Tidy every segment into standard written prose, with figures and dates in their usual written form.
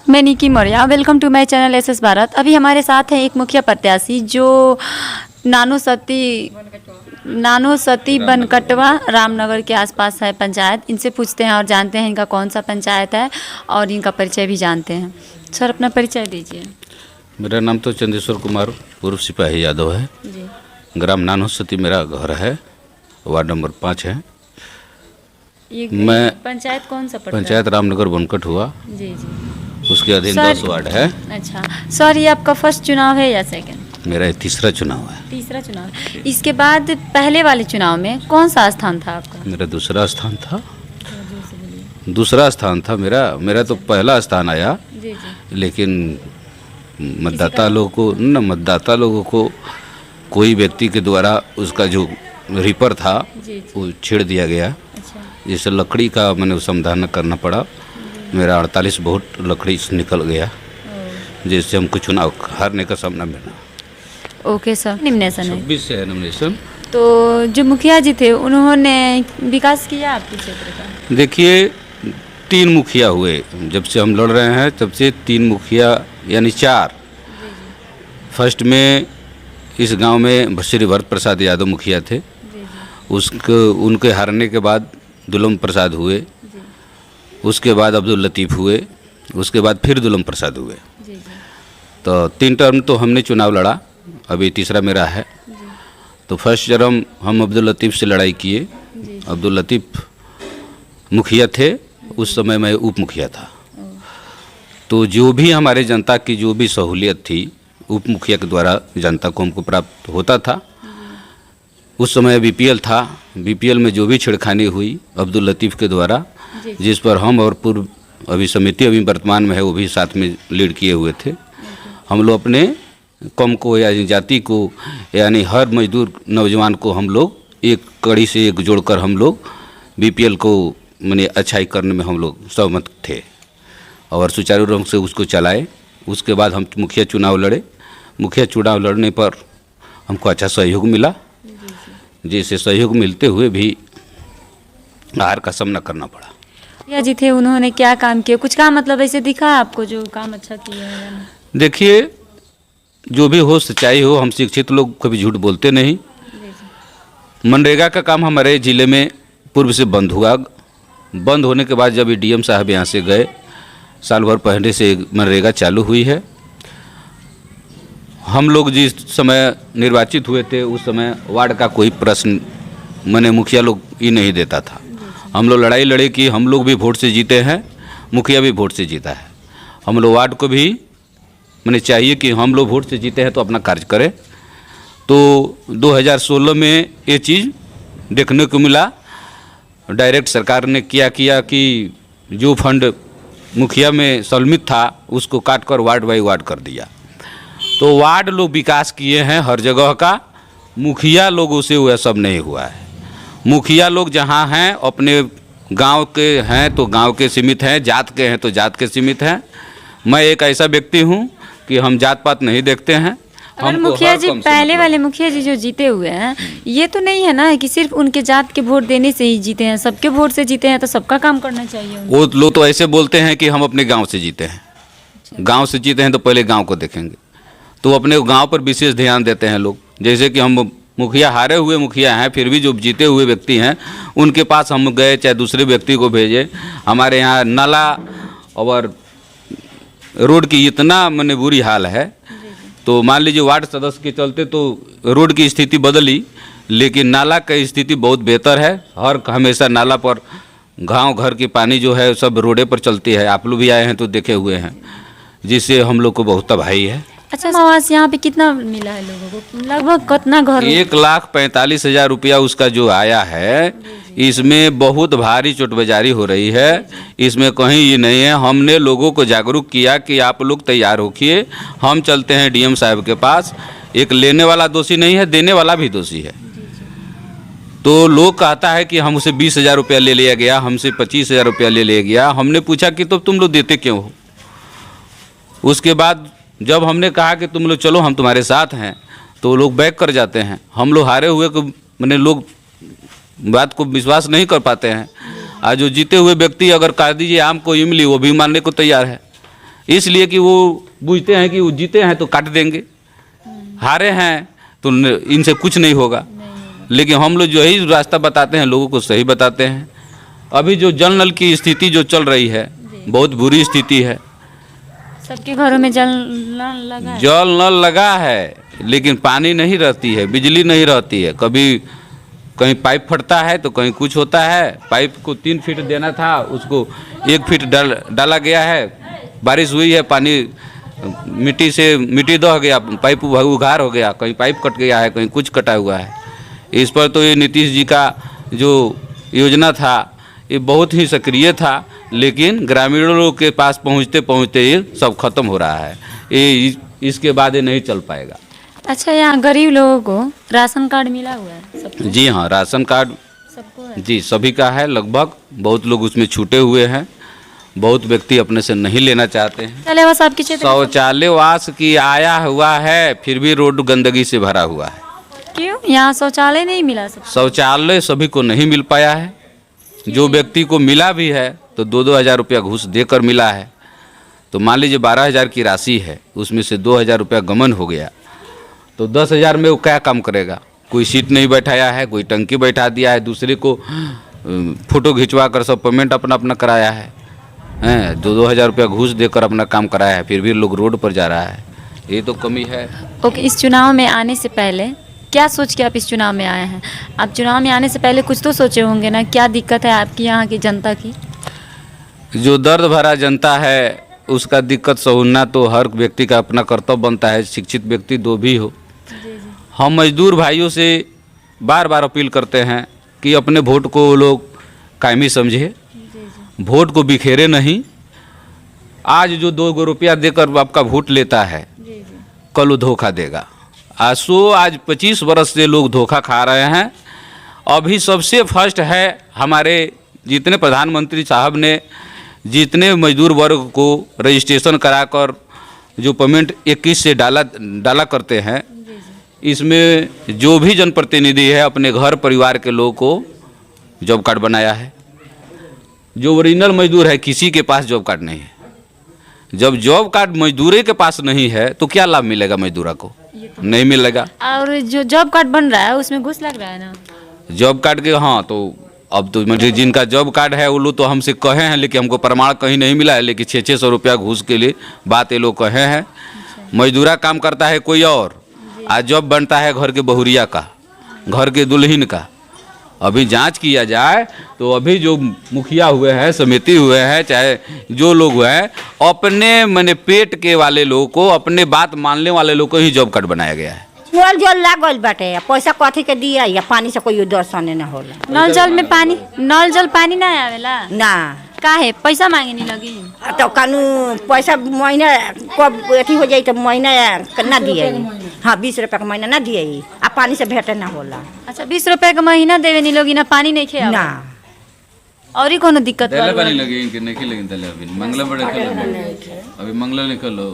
मैं Nikki Maurya, welcome to my channel SS Bharat. अभी हमारे साथ हैं एक मुखिया प्रत्याशी जो नानो सती बनकटवा रामनगर के आसपास है पंचायत। इनसे पूछते हैं और जानते हैं इनका कौन सा पंचायत है और इनका परिचय भी जानते हैं। सर अपना परिचय दीजिए। मेरा नाम तो चंदेश्वर कुमार पूर्व सिपाही यादव है जी। ग्राम नानो सती मेरा घर है, वार्ड नंबर 5 है। ये मैं पंचायत कौन सा पड़ता है? पंचायत रामनगर बनकट हुआ, जी जी। उसके अधीन सर- 10 वार्ड है। अच्छा सर, ये आपका फर्स्ट चुनाव है या सेकंड? मेरा ये तीसरा चुनाव है। तीसरा चुनाव। इसके बाद पहले वाले चुनाव में कौन सा स्थान था आपका? मेरा दूसरा स्थान था। दूसरा स्थान था मेरा तो पहला स्थान आया, जी जी। लेकिन मतदाता लोगों को कोई व्यक्ति के द्वारा उसका जो रिपर था जी जी। वो छेड़ दिया गया, अच्छा। जिससे लकड़ी का मैंने समाधान करना पड़ा। मेरा 48 वोट लकड़ी से निकल गया, जिससे हमको चुनाव हारने का सामना मिला। ओके सर, नॉमिनेशन है 26 से है नॉमिनेशन। तो जो मुखिया जी थे उन्होंने विकास किया आपके क्षेत्र का? देखिए, 3 मुखिया हुए जब से हम लड़ रहे हैं, तब से 3 मुखिया यानी 4। फर्स्ट में इस गांव में श्री भरत प्रसाद यादव मुखिया थे। उनके हारने के बाद दुल्लम प्रसाद हुए, उसके बाद अब्दुल लतीफ़ हुए, उसके बाद फिर दुल्लम प्रसाद हुए। तो 3 टर्म तो हमने चुनाव लड़ा, अभी तीसरा मेरा है। तो फर्स्ट टर्म हम अब्दुल लतीफ़ से लड़ाई किए। अब्दुल लतीफ़ मुखिया थे, उस समय मैं उप मुखिया था। तो जो भी हमारे जनता की जो भी सहूलियत थी उप मुखिया के द्वारा जनता को हमको प्राप्त होता था। उस समय बीपीएल था, बीपीएल में जो भी छेड़खानी हुई अब्दुल लतीफ़ के द्वारा, जिस पर हम और पूर्व अभी समिति अभी वर्तमान में है वो भी साथ में लीड किए हुए थे। हम लोग अपने कौम को या जाति को यानी हर मजदूर नौजवान को हम लोग एक कड़ी से एक जोड़कर हम लोग बीपीएल को माने अच्छाई करने में हम लोग सहमत थे और सुचारू रूप से उसको चलाए। उसके बाद हम मुखिया चुनाव लड़े। मुखिया चुनाव लड़ने पर हमको अच्छा सहयोग मिला, जिससे सहयोग मिलते हुए भी हार का सामना करना पड़ा। मुखिया जी थे, उन्होंने क्या काम किया? कुछ काम मतलब ऐसे दिखा आपको जो काम अच्छा किया है? देखिए, जो भी हो सच्चाई हो, हम शिक्षित लोग कभी झूठ बोलते नहीं। मनरेगा का काम हमारे ज़िले में पूर्व से बंद हुआ। बंद होने के बाद जब डीएम साहब यहाँ से गए, साल भर पहले से मनरेगा चालू हुई है। हम लोग जिस समय निर्वाचित हुए थे उस समय वार्ड का कोई प्रश्न मैंने मुखिया लोग ही नहीं देता था। हम लोग लड़ाई लड़े कि हम लोग भी वोट से जीते हैं, मुखिया भी वोट से जीता है। हम लोग वार्ड को भी मैंने चाहिए कि हम लोग वोट से जीते हैं तो अपना कार्य करें। तो 2016 में ये चीज़ देखने को मिला। डायरेक्ट सरकार ने किया कि जो फंड मुखिया में सम्मिलित था उसको काट कर वार्ड बाई वार्ड कर दिया। तो वार्ड लोग विकास किए हैं हर जगह का, मुखिया लोगों से वह सब नहीं हुआ है। मुखिया लोग जहाँ हैं अपने गांव के हैं तो गांव के सीमित हैं, जात के हैं तो जात के सीमित हैं। मैं एक ऐसा व्यक्ति हूँ कि हम जात पात नहीं देखते हैं। और मुखिया जी पहले वाले मुखिया जी जो जीते हुए हैं, ये तो नहीं है ना कि सिर्फ उनके जात के वोट देने से ही जीते हैं, सबके वोट से जीते हैं, तो सबका काम करना चाहिए उनको। वो लोग तो ऐसे बोलते हैं कि हम अपने गांव से जीते हैं। गांव से जीते हैं तो पहले गांव को देखेंगे, तो अपने गांव पर विशेष ध्यान देते हैं लोग। जैसे कि हम मुखिया हारे हुए मुखिया हैं, फिर भी जो जीते हुए व्यक्ति हैं उनके पास हम गए, चाहे दूसरे व्यक्ति को भेजे। हमारे यहाँ नाला और रोड की इतना माने बुरी हाल है, तो मान लीजिए वार्ड सदस्य के चलते तो रोड की स्थिति बदली, लेकिन नाला की स्थिति बहुत बेहतर है। हर हमेशा नाला पर गांव घर की पानी जो है सब रोडे पर चलती है। आप लोग भी आए हैं तो देखे हुए हैं, जिससे हम लोग को बहुत तबाही है। अच्छा, आवास यहाँ पे कितना मिला है लोगों को? लगभग कितना घर? 1,45,000 रुपया उसका जो आया है, इसमें बहुत भारी चोटबाजारी हो रही है। इसमें कहीं ये नहीं है। हमने लोगों को जागरूक किया कि आप लोग तैयार होइए, हम चलते हैं डीएम साहब के पास। एक लेने वाला दोषी नहीं है, देने वाला भी दोषी है। तो लोग कहता है कि हमसे 20,000 रुपया ले लिया गया, हमसे 25,000 रुपया ले लिया गया। हमने पूछा कि तो तुम लोग देते क्यों हो? उसके बाद जब हमने कहा कि तुम लोग चलो हम तुम्हारे साथ हैं, तो लोग बैक कर जाते हैं। हम लोग हारे हुए को मैंने लोग बात को विश्वास नहीं कर पाते हैं। आज जो जीते हुए व्यक्ति अगर कह दीजिए आम को इमली, वो भी मानने को तैयार है। इसलिए कि वो बूझते हैं कि वो जीते हैं तो काट देंगे, हारे हैं तो इनसे कुछ नहीं होगा। लेकिन हम लोग जो ही रास्ता बताते हैं लोगों को सही बताते हैं। अभी जो जल नल की स्थिति जो चल रही है बहुत बुरी स्थिति है। सबके घरों में जल नल लगा है। जल नल लगा है लेकिन पानी नहीं रहती है, बिजली नहीं रहती है। कभी कहीं पाइप फटता है तो कहीं कुछ होता है। पाइप को 3 फीट देना था, उसको 1 फीट डाला गया है। बारिश हुई है, पानी मिट्टी दह गया, पाइप उघार हो गया, कहीं पाइप कट गया है, कहीं कुछ कटा हुआ है। इस पर तो ये नीतीश जी का जो योजना था ये बहुत ही सक्रिय था, लेकिन ग्रामीणों के पास पहुंचते पहुंचते ये सब खत्म हो रहा है। ये इसके बाद ये नहीं चल पाएगा। अच्छा, यहाँ गरीब लोगों को राशन कार्ड मिला हुआ है सबको? जी हाँ, राशन कार्ड सबको है? जी सभी का है लगभग। बहुत लोग उसमें छूटे हुए हैं, बहुत व्यक्ति अपने से नहीं लेना चाहते हैं। शौचालयवास आपके क्षेत्र में? शौचालयवास की आया हुआ है, फिर भी रोड गंदगी से भरा हुआ है। क्यों यहाँ शौचालय नहीं मिला सबको? शौचालय सभी को नहीं मिल पाया है। जो व्यक्ति को मिला भी है तो 2-2 हज़ार रुपया घूस देकर मिला है। तो मान लीजिए 12,000 की राशि है, उसमें से 2,000 रुपया गमन हो गया, तो 10,000 में वो क्या काम करेगा? कोई सीट नहीं बैठाया है, कोई टंकी बैठा दिया है, दूसरे को फोटो खिंचवा कर सब पेमेंट अपना अपना कराया है, 2-2 हज़ार रुपया घूस देकर अपना काम कराया है, फिर भी लोग रोड पर जा रहा है। ये तो कमी है। ओके, इस चुनाव में आने से पहले क्या सोच के आप इस चुनाव में आए हैं? आप चुनाव में आने से पहले कुछ तो सोचे होंगे ना, क्या दिक्कत है आपकी यहाँ की जनता की? जो दर्द भरा जनता है उसका दिक्कत सहुलना तो हर व्यक्ति का अपना कर्तव्य बनता है, शिक्षित व्यक्ति दो भी हो। हम मजदूर भाइयों से बार बार अपील करते हैं कि अपने वोट को लोग कायमी समझे, वोट को बिखेरे नहीं। आज जो 2 रुपया देकर आपका वोट लेता है कल वो धोखा देगा। आज 25 वर्ष से लोग धोखा खा रहे हैं। अभी सबसे फर्स्ट है हमारे जितने प्रधानमंत्री साहब ने जितने मजदूर वर्ग को रजिस्ट्रेशन कराकर जो पेमेंट 21 से डाला करते हैं, इसमें जो भी जनप्रतिनिधि है अपने घर परिवार के लोगों को जॉब कार्ड बनाया है। जो ओरिजिनल मजदूर है किसी के पास जॉब कार्ड नहीं है। जब जॉब कार्ड मजदूर के पास नहीं है तो क्या लाभ मिलेगा मजदूरा को? नहीं मिलेगा। और जो जॉब कार्ड बन रहा है उसमें घूस लग रहा है ना? जॉब कार्ड के हाँ, तो अब तो जिनका जॉब कार्ड है वो लोग तो हमसे कहे हैं, लेकिन हमको प्रमाण कहीं नहीं मिला है। लेकिन 600 रुपया घूस के लिए बात ये लोग कहे हैं। मजदूरा काम करता है कोई और, आज जॉब बनता है घर के बहुरिया का, घर के दुल्हन का। अभी जांच किया जाए तो अभी जो मुखिया हुए हैं, समिति हुए हैं, चाहे जो लोग हुए हैं, अपने मैंने पेट के वाले लोगों को, अपने बात मानने वाले लोग को ही जॉब कार्ड बनाया गया है। नल जल लागल बाटे, पैसा कथी के दिया या पानी से कोई दर्शन न होला। नल जल पानी ना आवेला ना काहे? पैसा मांगे नहीं लगी तो कानू पैसा महीना कब अथी हो जाई तो महीना ना दिए। हाँ 20 रुपया का महीना ना दिए, आ पानी से भेटे ना होला। अच्छा, 20 रुपया का महीना देवे नहीं लोगी ना, पानी नहीं खे ना और ही कोनो दिक्कत तेले पानी लगे इनके नहीं लगे तेले अभी मंगला बड़े अभी मंगला निकलो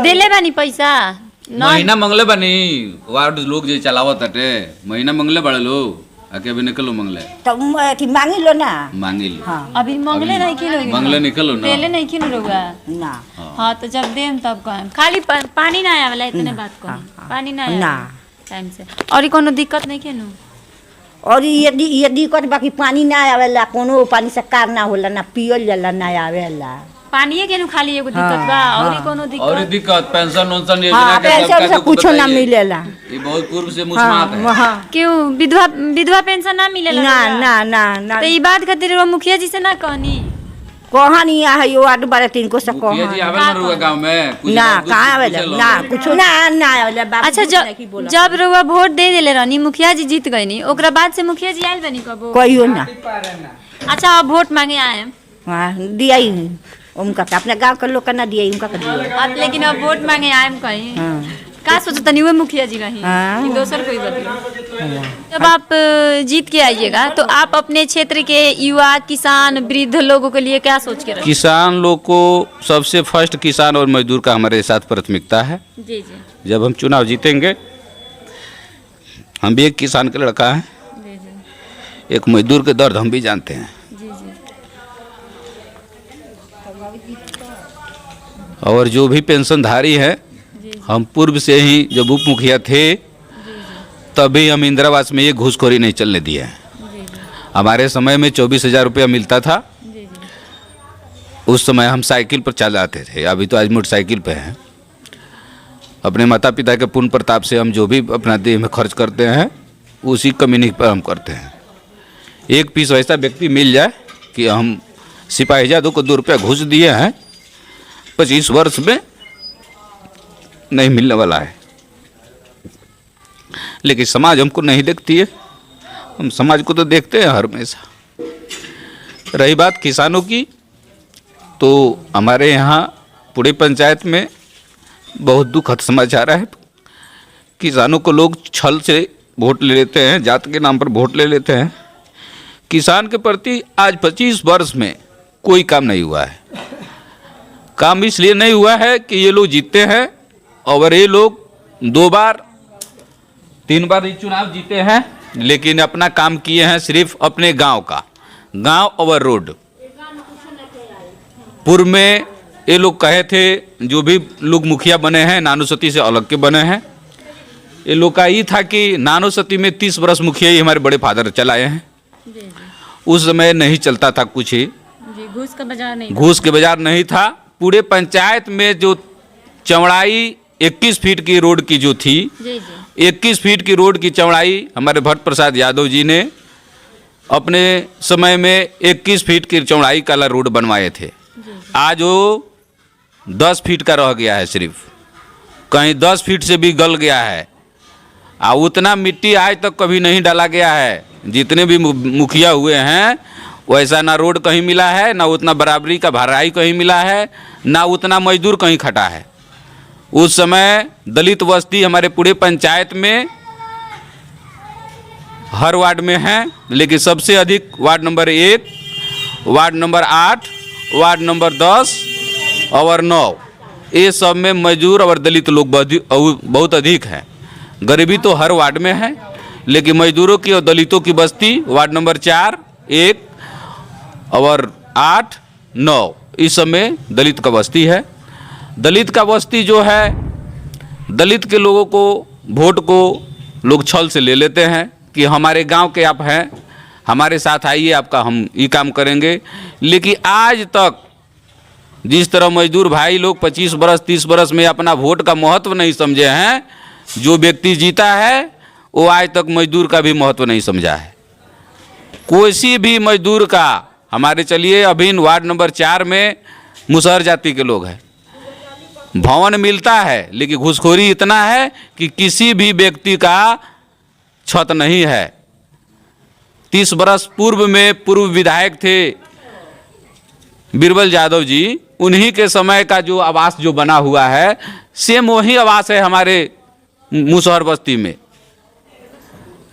देले बानी पैसा महीना मंगले बानी वार्ड लोग जे चलावत हटे महीना मंगले बड़े लोग आके अभी निकलो मंगले तो अथी मांगी लो ना, मांगी लो। हाँ अभी मंगले नहीं की लोगी, मंगले निकलो ना, देले नहीं की लोगा ना। हाँ तो जब देम तब कहम। खाली पानी ना आवेला इतने बात को, पानी ना ना टाइम से और ही कोनो दिक्कत नहीं केनु। और ये दिक्कत बाकी पानी ना आवेला, कोनो पानी से कार ना होला, ना पियल जाला ना आवेला। पानी के नु खाली एगो दिक्कत बा और ही कोनो दिक्कत? और दिक्कत पेंशन उनसन योजना हाँ, के पेंशन से कुछ ना मिलेला। ये बहुत पूर्व से मुस्मात है। हाँ क्यों विधवा पेंशन ना मिलेला? ना ना ना ना तो ई बात खातिर वो मुखिया जी से ना कहनी कहानी है यो 8 12 3 को से मुखिया जी आवे ना रुआ गांव में कुछ ना कहाँ आवेला ना कुछ ना ना आवेला। बाबू अच्छा, जब रुआ वोट दे देले रहनी, मुखिया जी जीत गईनी, ओकरा बाद से मुखिया जी आयल बनी कबो? कहियो ना। अच्छा, अब वोट मांगे आए हाँ दिया ही उनका तो अपने गांव के लोग का ना दिया उनका का दिया आप, लेकिन अब वोट मांगे आए कहीं हाँ का सोचता नहीं हुए मुखिया जी कहीं हाँ। कि दोसर कोई बदलो? जब आप जीत के आइएगा तो आप अपने क्षेत्र के युवा, किसान, वृद्ध लोगों के लिए क्या सोच के रखें? किसान लोग को सबसे फर्स्ट किसान और मजदूर का हमारे साथ प्राथमिकता है। जी जी जब हम चुनाव जीतेंगे, हम भी एक किसान का लड़का है, जी जी एक मजदूर के दर्द हम भी जानते हैं। जी जी और जो भी पेंशनधारी हैं, हम पूर्व से ही जब उप मुखिया थे तभी हम इंदिरा आवास में ये घूसखोरी नहीं चलने दिए हैं। हमारे समय में 24,000 रुपया मिलता था। उस समय हम साइकिल पर चलाते थे, अभी तो आज मोटरसाइकिल पे हैं। अपने माता पिता के पुण्य प्रताप से हम जो भी अपना देह में खर्च करते हैं उसी कमीनी पर हम करते हैं। एक पीस ऐसा व्यक्ति मिल जाए कि हम सिपाहीजादों को 2 रुपया घूस दिए हैं 25 वर्ष में, नहीं मिलने वाला है। लेकिन समाज हमको नहीं देखती है, हम समाज को तो देखते हैं हर हमेशा। रही बात किसानों की, तो हमारे यहाँ पूरे पंचायत में बहुत दुखद समाचार है। किसानों को लोग छल से वोट ले लेते हैं, जात के नाम पर वोट ले लेते हैं। किसान के प्रति आज 25 वर्ष में कोई काम नहीं हुआ है। काम इसलिए नहीं हुआ है कि ये लोग जीतते हैं, और ये लोग 2 बार 3 बार चुनाव जीते हैं, लेकिन अपना काम किए हैं सिर्फ अपने गांव का, गांव और रोड। पूर्व में ये लोग कहे थे, जो भी लोग मुखिया बने हैं नानुसती से अलग के बने हैं। ये लोग का ये था कि नानुसती में 30 वर्ष मुखिया ही हमारे बड़े फादर चलाए हैं। उस समय नहीं चलता था कुछ ही, घूस का बाजार नहीं, घूस के बाजार नहीं था। पूरे पंचायत में जो चौड़ाई 21 फीट की रोड की जो थी, 21 फीट की रोड की चौड़ाई हमारे भट्ट प्रसाद यादव जी ने अपने समय में 21 फीट की चौड़ाई का रोड बनवाए थे। आज वो 10 फीट का रह गया है, सिर्फ कहीं 10 फीट से भी गल गया है। उतना मिट्टी आज तक कभी नहीं डाला गया है। जितने भी मुखिया हुए हैं वैसा ना रोड कहीं मिला है, ना उतना बराबरी का भराई कहीं मिला है, ना उतना मजदूर कहीं खटा है। उस समय दलित बस्ती हमारे पूरे पंचायत में हर वार्ड में है, लेकिन सबसे अधिक ward number 1, ward number 8, ward number 10 और 9, ये सब में मजदूर और दलित लोग बहुत अधिक हैं। गरीबी तो हर वार्ड में है, लेकिन मजदूरों की और दलितों की बस्ती वार्ड नंबर 4, 1 और 8, 9 इस सब में दलित का बस्ती है। दलित का बस्ती जो है, दलित के लोगों को वोट को लोग छल से ले लेते हैं कि हमारे गांव के आप हैं, हमारे साथ आइए, आपका हम ये काम करेंगे। लेकिन आज तक जिस तरह मजदूर भाई लोग 25 बरस 30 बरस में अपना वोट का महत्व नहीं समझे हैं, जो व्यक्ति जीता है वो आज तक मजदूर का भी महत्व नहीं समझा है। कोई भी मजदूर का, हमारे चलिए अभी वार्ड नंबर 4 में मुसहर जाति के लोग हैं, भवन मिलता है लेकिन घूसखोरी इतना है कि किसी भी व्यक्ति का छत नहीं है। 30 बरस पूर्व में पूर्व विधायक थे बीरबल यादव जी, उन्हीं के समय का जो आवास जो बना हुआ है सेम वही आवास है हमारे मुसहर बस्ती में।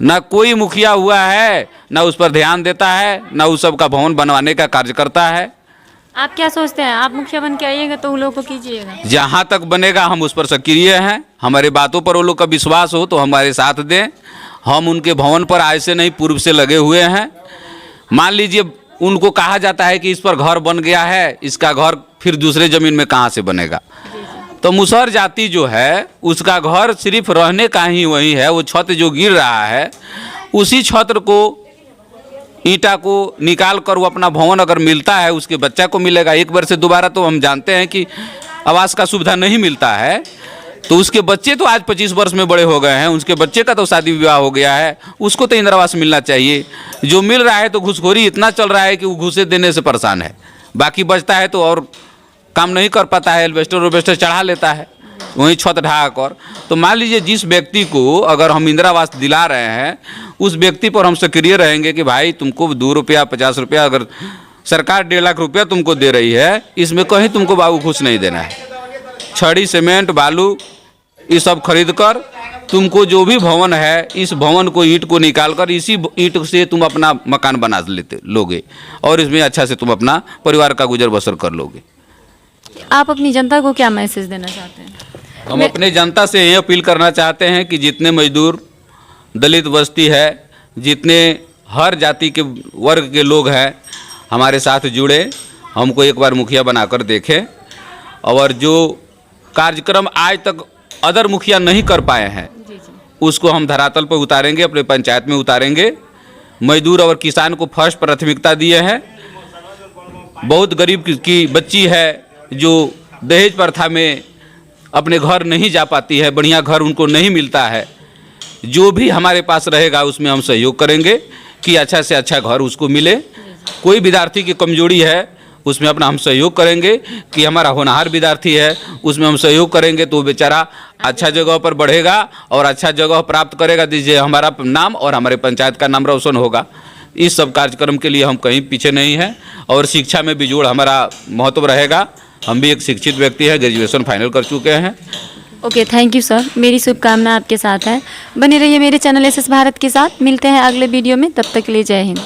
ना कोई मुखिया हुआ है, ना उस पर ध्यान देता है, ना उस सब का भवन बनवाने का कार्य करता है। आप क्या सोचते हैं, आप मुखिया बन के आइएगा तो उन लोगों को कीजिएगा? जहाँ तक बनेगा हम उस पर सक्रिय हैं। हमारे बातों पर वो लोग का विश्वास हो तो हमारे साथ दें। हम उनके भवन पर आज से नहीं, पूर्व से लगे हुए हैं। मान लीजिए उनको कहा जाता है कि इस पर घर बन गया है, इसका घर फिर दूसरे ज़मीन में कहाँ से बनेगा? तो मुसहर जाति जो है उसका घर सिर्फ रहने का ही वही है। वो छत जो गिर रहा है उसी छत को, ईंटा को निकाल कर वो अपना भवन अगर मिलता है उसके बच्चा को मिलेगा। एक बार से दोबारा तो हम जानते हैं कि आवास का सुविधा नहीं मिलता है, तो उसके बच्चे तो आज 25 वर्ष में बड़े हो गए हैं, उसके बच्चे का तो शादी विवाह हो गया है, उसको तो इंदिरा आवास मिलना चाहिए। जो मिल रहा है तो घूसखोरी इतना चल रहा है कि वो घूसे देने से परेशान है। बाकी बचता है तो और काम नहीं कर पाता है, एल्वेस्टर चढ़ा लेता है वहीं छत ढहा कर। तो मान लीजिए जिस व्यक्ति को अगर हम इंदिरा आवास दिला रहे हैं उस व्यक्ति पर हम सक्रिय रहेंगे कि भाई तुमको 2 रुपया 50 रुपया, अगर सरकार 1.5 लाख रुपया तुमको दे रही है, इसमें कहीं तुमको बाबू घूस नहीं देना है। छड़ी सीमेंट बालू ये सब खरीद कर तुमको जो भी भवन है, इस भवन को ईंट को निकाल कर इसी ईंट से तुम अपना मकान बना लोगे और इसमें अच्छा से तुम अपना परिवार का गुजर बसर कर लोगे। आप अपनी जनता को क्या मैसेज देना चाहते हैं? हम अपने जनता से ये अपील करना चाहते हैं कि जितने मजदूर दलित बस्ती है, जितने हर जाति के वर्ग के लोग हैं, हमारे साथ जुड़े, हमको एक बार मुखिया बनाकर देखें और जो कार्यक्रम आज तक अदर मुखिया नहीं कर पाए हैं उसको हम धरातल पर उतारेंगे, अपने पंचायत में उतारेंगे। मजदूर और किसान को फर्स्ट प्राथमिकता दिए हैं। बहुत गरीब की बच्ची है जो दहेज प्रथा में अपने घर नहीं जा पाती है, बढ़िया घर उनको नहीं मिलता है। जो भी हमारे पास रहेगा उसमें हम सहयोग करेंगे कि अच्छा से अच्छा घर उसको मिले। कोई विद्यार्थी की कमजोरी है उसमें अपना हम सहयोग करेंगे कि हमारा होनहार विद्यार्थी है उसमें हम सहयोग करेंगे तो बेचारा अच्छा जगह पर बढ़ेगा और अच्छा जगह प्राप्त करेगा, जिससे हमारा नाम और हमारे पंचायत का नाम रोशन होगा। इस सब कार्यक्रम के लिए हम कहीं पीछे नहीं हैं और शिक्षा में बिजोड़ हमारा महत्व रहेगा। हम भी एक शिक्षित व्यक्ति हैं, ग्रेजुएशन फाइनल कर चुके हैं। Okay, thank you sir. मेरी शुभकामना आपके साथ है। बने रहिए मेरे चैनल SS भारत के साथ। मिलते हैं अगले वीडियो में, तब तक के लिए जय हिंद।